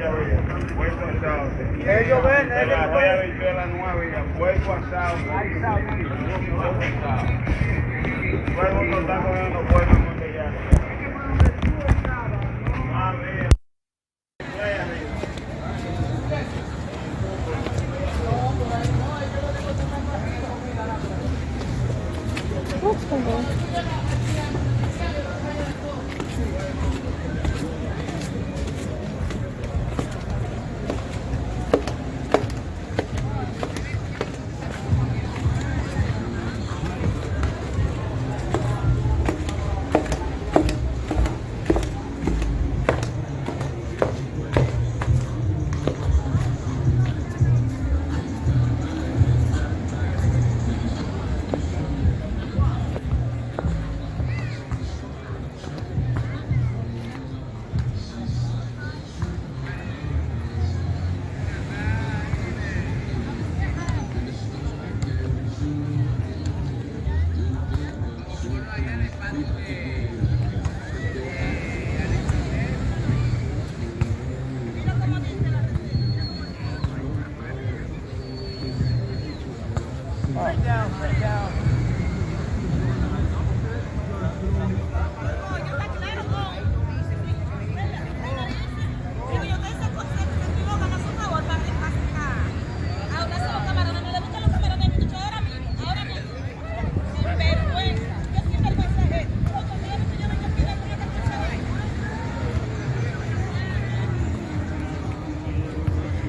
Ellos ven, ellos ven. That's funny.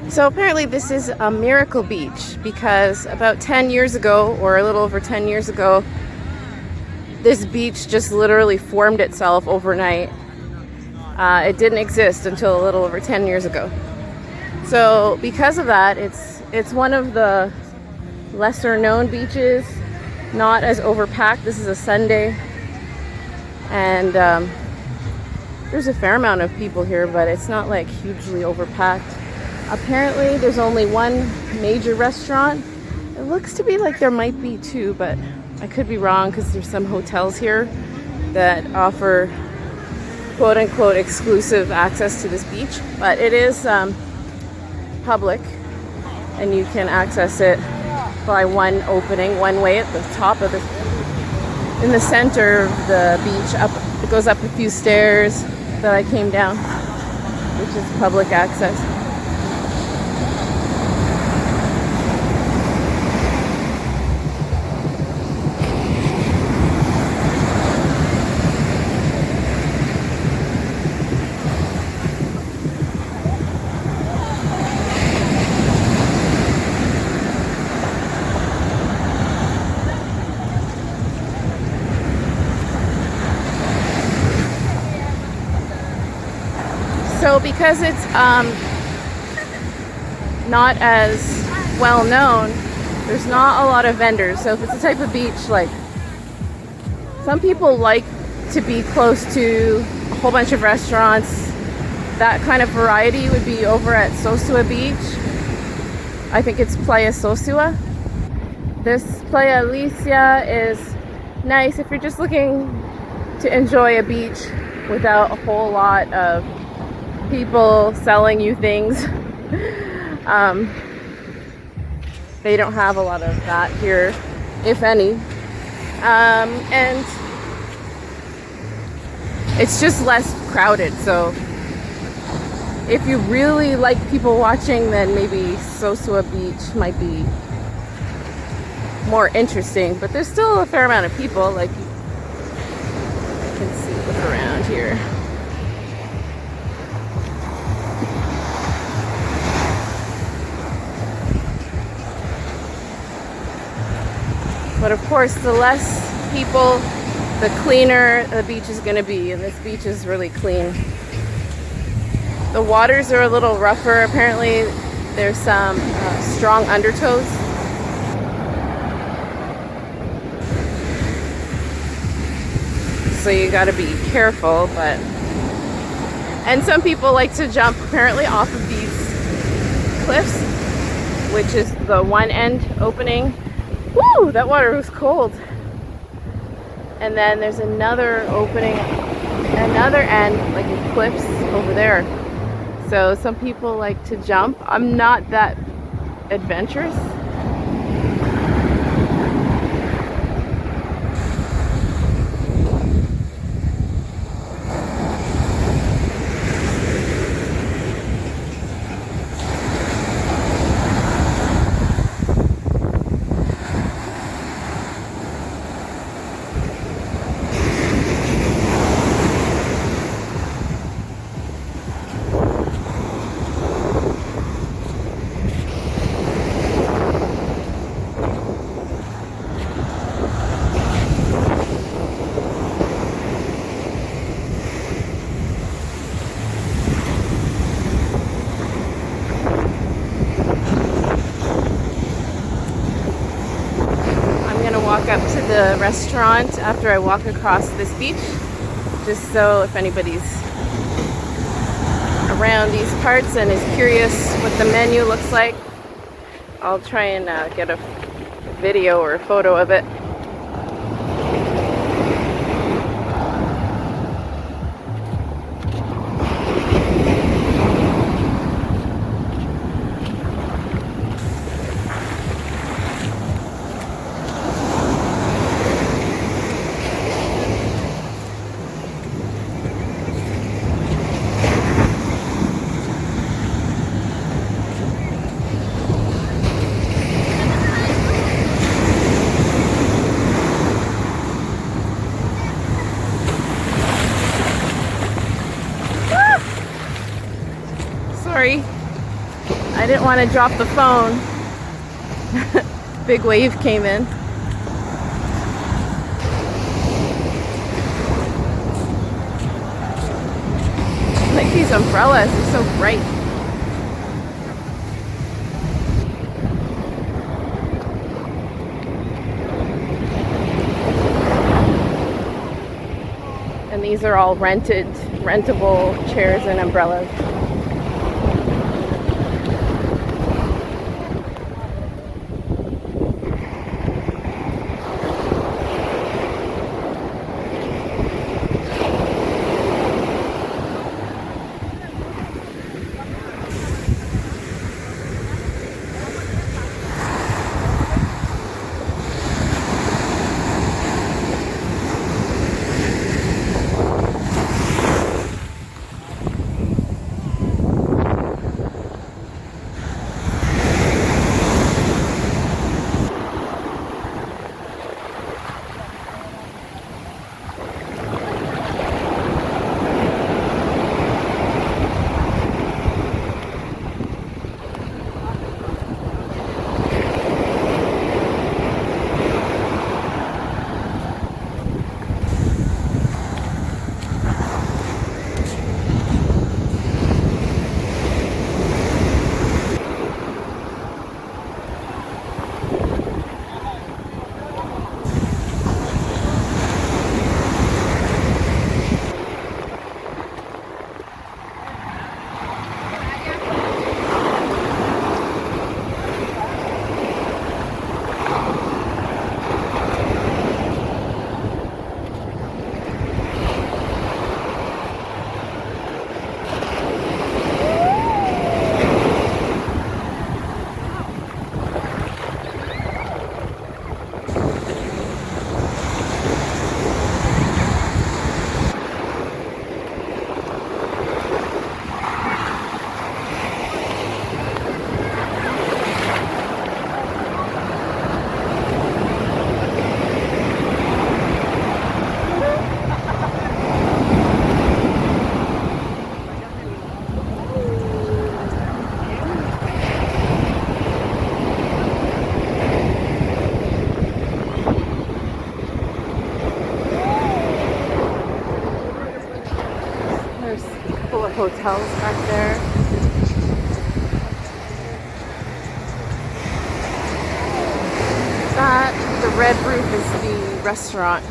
So apparently this is a miracle beach because about 10 years ago, or a little over 10 years ago, this beach just literally formed itself overnight. It didn't exist until a little over 10 years ago. So because of that, it's one of the lesser known beaches, not as overpacked. This is a Sunday, and there's a fair amount of people here, but it's not like hugely overpacked. Apparently there's only one major restaurant. It looks to be like there might be two, but I could be wrong because there's some hotels here that offer quote unquote exclusive access to this beach, but it is public and you can access it by one opening, one way at the top of in the center of the beach. Up, it goes up a few stairs that I came down, which is public access. So because it's not as well known, there's not a lot of vendors. So if it's a type of beach, like some people like to be close to a whole bunch of restaurants, that kind of variety would be over at Sosúa Beach. I think it's Playa Sosúa. This Playa Alicia is nice if you're just looking to enjoy a beach without a whole lot of people selling you things. They don't have a lot of that here, if any. And it's just less crowded. So if you really like people watching, then maybe Sosúa Beach might be more interesting. But there's still a fair amount of people. Like you can see, look around here. But of course, the less people, the cleaner the beach is going to be. And this beach is really clean. The waters are a little rougher. Apparently, there's some strong undertows. So you got to be careful. And some people like to jump apparently off of these cliffs, which is the one end opening. Woo! That water was cold. And then there's another opening, another end, like a cliffs over there. So some people like to jump. I'm not that adventurous. Walk up to the restaurant after I walk across this beach, just so if anybody's around these parts and is curious what the menu looks like, I'll try and get a video or a photo of it. Sorry, I didn't want to drop the phone. Big wave came in. I like these umbrellas, they're so bright. And these are all rentable chairs and umbrellas. Hotels back there. That, the red roof is the restaurant.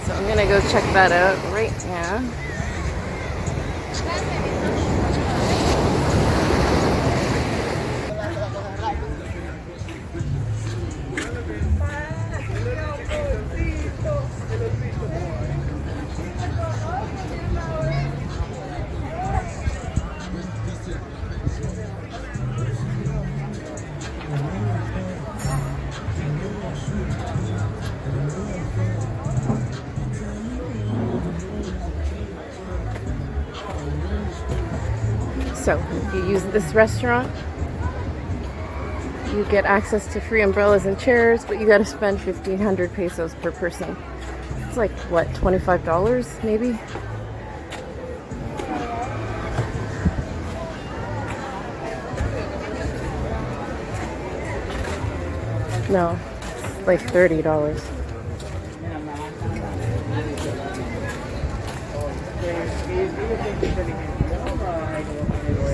So I'm gonna go check that out right now. So if you use this restaurant, you get access to free umbrellas and chairs, but you got to spend 1,500 pesos per person. It's like, what, $25 maybe? No, it's like $30.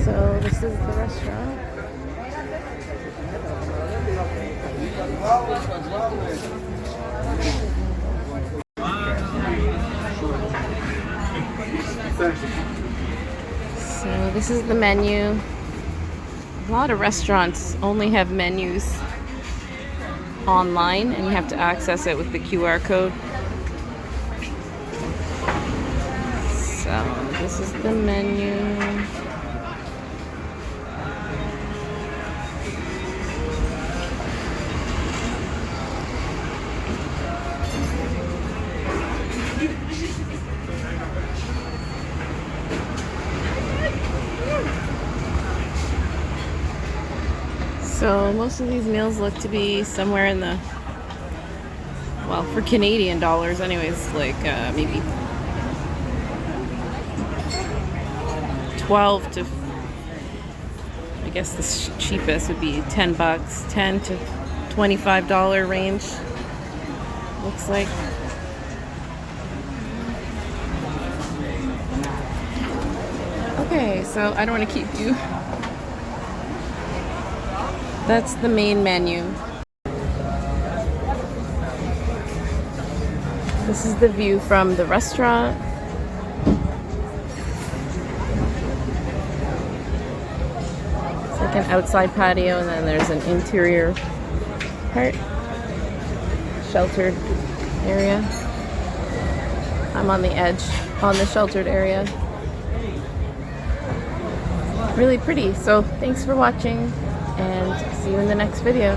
So this is the restaurant. So this is the menu. A lot of restaurants only have menus online and you have to access it with the QR code. So this is the menu. So most of these meals look to be somewhere in the, well, for Canadian dollars anyways, like maybe 12 to, I guess the cheapest would be $10, $10 to $25 range, looks like. Okay, so I don't want to keep you. That's the main menu. This is the view from the restaurant. It's like an outside patio and then there's an interior part. Sheltered area. I'm on the edge, on the sheltered area. Really pretty. So thanks for watching and see you in the next video.